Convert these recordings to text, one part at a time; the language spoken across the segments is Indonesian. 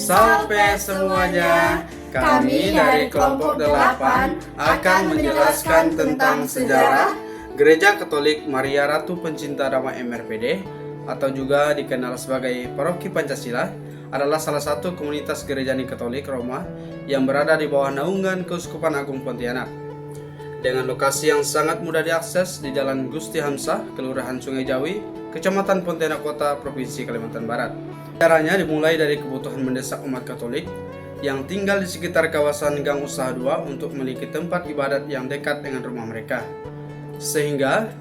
Salve semuanya, kami dari kelompok 8 akan menjelaskan tentang sejarah Gereja Katolik Maria Ratu Pencinta Damai MRPD atau juga dikenal sebagai Paroki Pancasila adalah salah satu komunitas gerejani Katolik Roma yang berada di bawah naungan Keuskupan Agung Pontianak. Dengan lokasi yang sangat mudah diakses di Jalan Gusti Hamzah, Kelurahan Sungai Jawi, Kecamatan Pontianak Kota, Provinsi Kalimantan Barat. Caranya dimulai dari kebutuhan mendesak umat Katolik yang tinggal di sekitar kawasan Gang Usaha 2 untuk memiliki tempat ibadat yang dekat dengan rumah mereka. Sehingga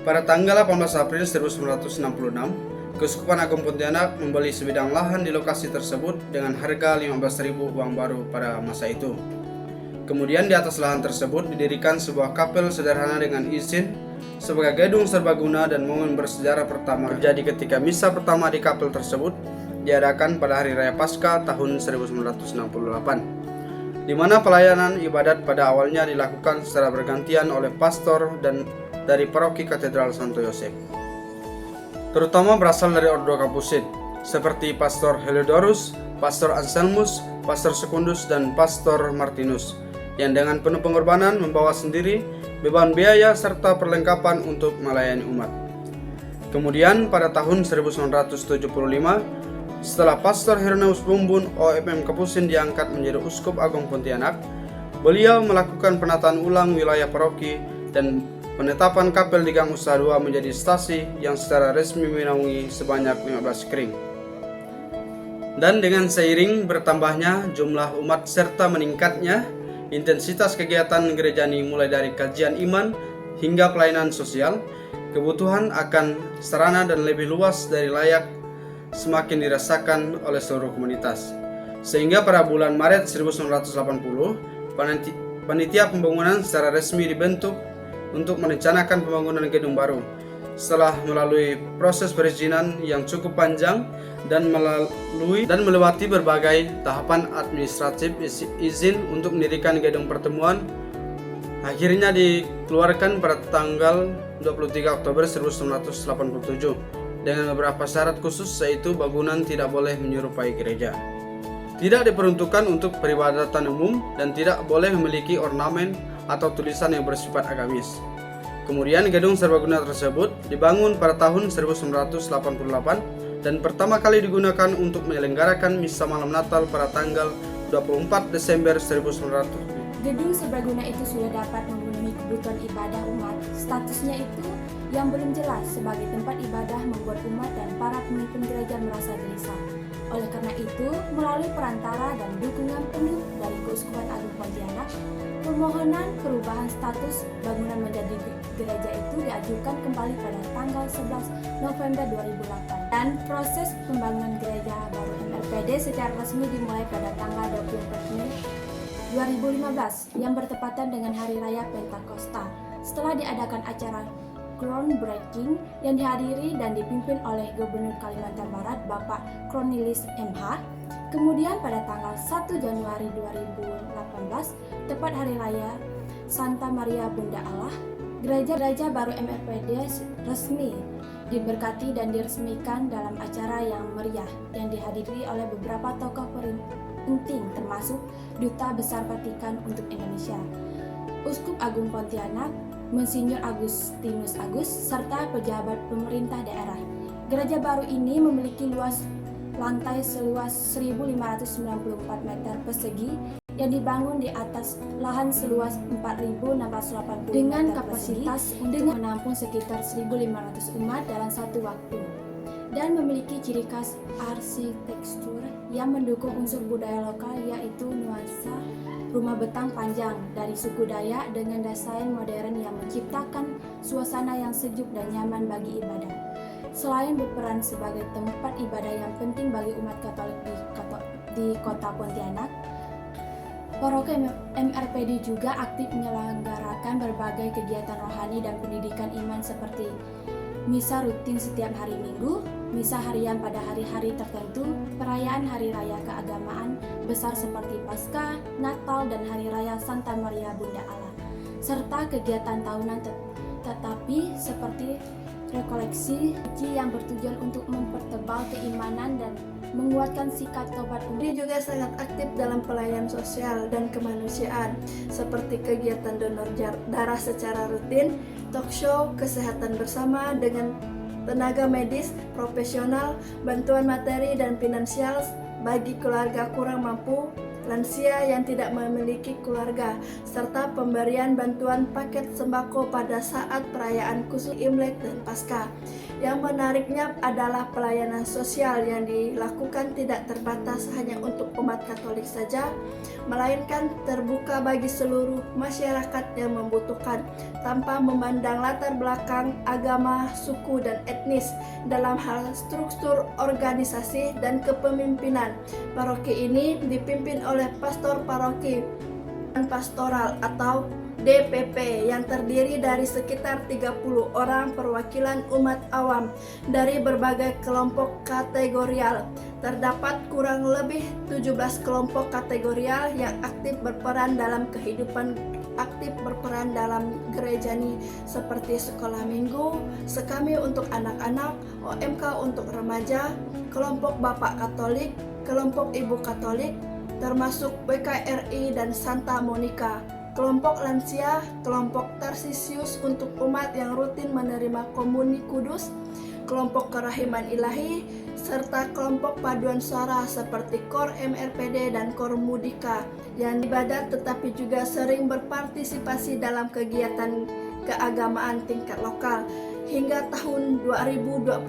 pada tanggal 18 April 1966, Keuskupan Agung Pontianak membeli sebidang lahan di lokasi tersebut dengan harga 15.000 uang baru pada masa itu. Kemudian di atas lahan tersebut didirikan sebuah kapel sederhana dengan izin sebagai gedung serbaguna, dan momen bersejarah pertama terjadi ketika misa pertama di kapel tersebut diadakan pada Hari Raya Paskah tahun 1968, di mana pelayanan ibadat pada awalnya dilakukan secara bergantian oleh pastor dan dari Paroki Katedral Santo Yosef, terutama berasal dari Ordo Kapusin, seperti Pastor Heliodorus, Pastor Anselmus, Pastor Secundus, dan Pastor Martinus, yang dengan penuh pengorbanan membawa sendiri beban biaya serta perlengkapan untuk melayani umat. Kemudian pada tahun 1975, setelah Pastor Hieronymus Bumbun OFM Kapusin diangkat menjadi Uskup Agung Pontianak, beliau melakukan penataan ulang wilayah paroki dan penetapan kapel di Gang Usaha 2 menjadi stasi yang secara resmi menaungi sebanyak 15 kring. Dan dengan seiring bertambahnya jumlah umat serta meningkatnya intensitas kegiatan gerejani mulai dari kajian iman hingga pelayanan sosial, kebutuhan akan sarana dan lebih luas dari layak semakin dirasakan oleh seluruh komunitas. Sehingga pada bulan Maret 1980, panitia pembangunan secara resmi dibentuk untuk merencanakan pembangunan gedung baru. Setelah melalui proses perizinan yang cukup panjang dan melewati berbagai tahapan administratif izin untuk mendirikan gedung pertemuan, akhirnya dikeluarkan pada tanggal 23 Oktober 1987 dengan beberapa syarat khusus, yaitu bangunan tidak boleh menyerupai gereja, tidak diperuntukkan untuk peribadatan umum, dan tidak boleh memiliki ornamen atau tulisan yang bersifat agamis. Kemudian gedung serbaguna tersebut dibangun pada tahun 1988 dan pertama kali digunakan untuk menyelenggarakan misa malam Natal pada tanggal 24 Desember 1900. Gedung serbaguna itu sudah dapat memenuhi kebutuhan ibadah umat. Statusnya itu yang belum jelas sebagai tempat ibadah membuat umat dan para pemimpin gereja merasa gelisah. Oleh karena itu, melalui perantara dan dukungan penuh dari Keuskupan Agung Pontianak, permohonan perubahan status bangunan menjadi gereja itu diajukan kembali pada tanggal 11 November 2008. Dan proses pembangunan gereja baru MRPD secara resmi dimulai pada tanggal 24 Mei 2015 yang bertepatan dengan Hari Raya Pentakosta. Setelah diadakan acara groundbreaking yang dihadiri dan dipimpin oleh Gubernur Kalimantan Barat Bapak Cornelis MH. Kemudian pada tanggal 1 Januari 2018, tepat Hari Raya Santa Maria Bunda Allah, gereja baru MRPD resmi diberkati dan diresmikan dalam acara yang meriah yang dihadiri oleh beberapa tokoh penting termasuk Duta Besar Vatikan untuk Indonesia, Uskup Agung Pontianak, Monsinyur Agustinus Agus, serta pejabat pemerintah daerah. Gereja baru ini memiliki luas lantai seluas 1.594 meter persegi yang dibangun di atas lahan seluas 4.680 dengan kapasitas untuk menampung sekitar 1.500 umat dalam satu waktu, dan memiliki ciri khas arsitektur yang mendukung unsur budaya lokal, yaitu nuansa rumah betang panjang dari suku Dayak dengan desain modern yang menciptakan suasana yang sejuk dan nyaman bagi ibadah. Selain berperan sebagai tempat ibadah yang penting bagi umat Katolik di Kota Pontianak, Paroki MRPD juga aktif menyelenggarakan berbagai kegiatan rohani dan pendidikan iman seperti misa rutin setiap hari Minggu, misa harian pada hari-hari tertentu, perayaan hari raya keagamaan besar seperti Paskah, Natal, dan Hari Raya Santa Maria Bunda Allah, serta kegiatan tahunan tetapi seperti rekoleksi yang bertujuan untuk mempertebal keimanan dan menguatkan sikap tobat umat. Dia juga sangat aktif dalam pelayanan sosial dan kemanusiaan seperti kegiatan donor darah secara rutin, talk show, kesehatan bersama dengan tenaga medis profesional, bantuan materi dan finansial bagi keluarga kurang mampu, lansia yang tidak memiliki keluarga, serta pemberian bantuan paket sembako pada saat perayaan khusus Imlek dan Paskah. Yang menariknya adalah pelayanan sosial yang dilakukan tidak terbatas hanya untuk umat Katolik saja, melainkan terbuka bagi seluruh masyarakat yang membutuhkan, tanpa memandang latar belakang, agama, suku, dan etnis dalam hal struktur organisasi dan kepemimpinan. Paroki ini dipimpin oleh pastor paroki dan pastoral atau DPP yang terdiri dari sekitar 30 orang perwakilan umat awam dari berbagai kelompok kategorial. Terdapat kurang lebih 17 kelompok kategorial yang aktif berperan dalam gereja ini seperti sekolah minggu, sekami untuk anak-anak, OMK untuk remaja, kelompok Bapak Katolik, kelompok Ibu Katolik, termasuk WKRI dan Santa Monica, kelompok lansia, kelompok Tarsisius untuk umat yang rutin menerima komuni kudus, kelompok kerahiman ilahi, serta kelompok paduan suara seperti KOR MRPD dan KOR Mudika yang ibadat tetapi juga sering berpartisipasi dalam kegiatan keagamaan tingkat lokal. Hingga tahun 2026,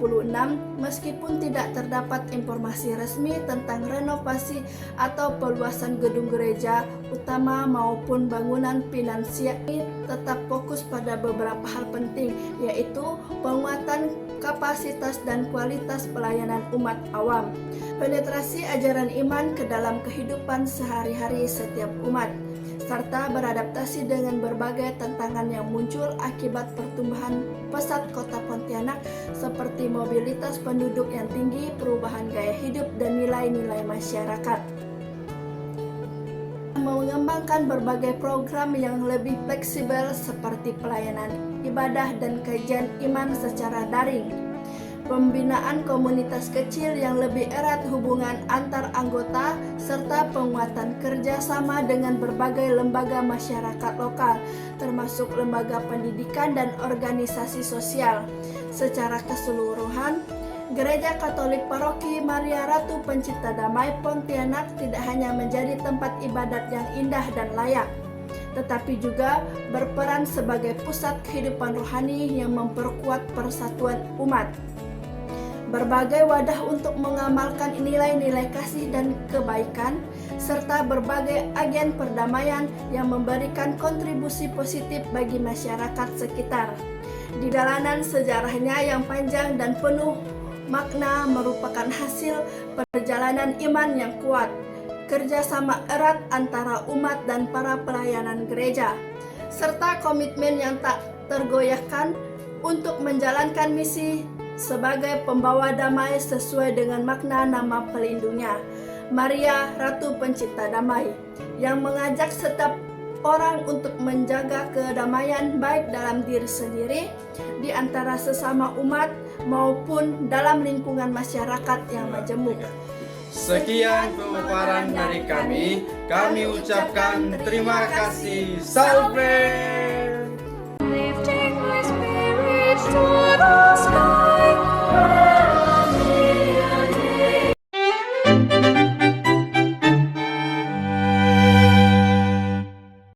meskipun tidak terdapat informasi resmi tentang renovasi atau perluasan gedung gereja utama maupun bangunan finansial, tetap fokus pada beberapa hal penting, yaitu penguatan kapasitas dan kualitas pelayanan umat awam, penetrasi ajaran iman ke dalam kehidupan sehari-hari setiap umat, serta beradaptasi dengan berbagai tantangan yang muncul akibat pertumbuhan pesat kota Pontianak seperti mobilitas penduduk yang tinggi, perubahan gaya hidup, dan nilai-nilai masyarakat. Mengembangkan berbagai program yang lebih fleksibel seperti pelayanan ibadah dan kajian iman secara daring, pembinaan komunitas kecil yang lebih erat hubungan antar anggota, serta penguatan kerjasama dengan berbagai lembaga masyarakat lokal, termasuk lembaga pendidikan dan organisasi sosial. Secara keseluruhan, Gereja Katolik Paroki Maria Ratu Pencipta Damai Pontianak tidak hanya menjadi tempat ibadat yang indah dan layak, tetapi juga berperan sebagai pusat kehidupan rohani yang memperkuat persatuan umat. Berbagai wadah untuk mengamalkan nilai-nilai kasih dan kebaikan, serta berbagai agen perdamaian yang memberikan kontribusi positif bagi masyarakat sekitar. Di dalanan sejarahnya yang panjang dan penuh makna merupakan hasil perjalanan iman yang kuat, kerjasama erat antara umat dan para pelayanan gereja, serta komitmen yang tak tergoyahkan untuk menjalankan misi sebagai pembawa damai sesuai dengan makna nama pelindungnya, Maria Ratu Pencipta Damai, yang mengajak setiap orang untuk menjaga kedamaian baik dalam diri sendiri, di antara sesama umat, maupun dalam lingkungan masyarakat yang majemuk. Sekian pemaparan dari kami ucapkan terima kasih. Salve!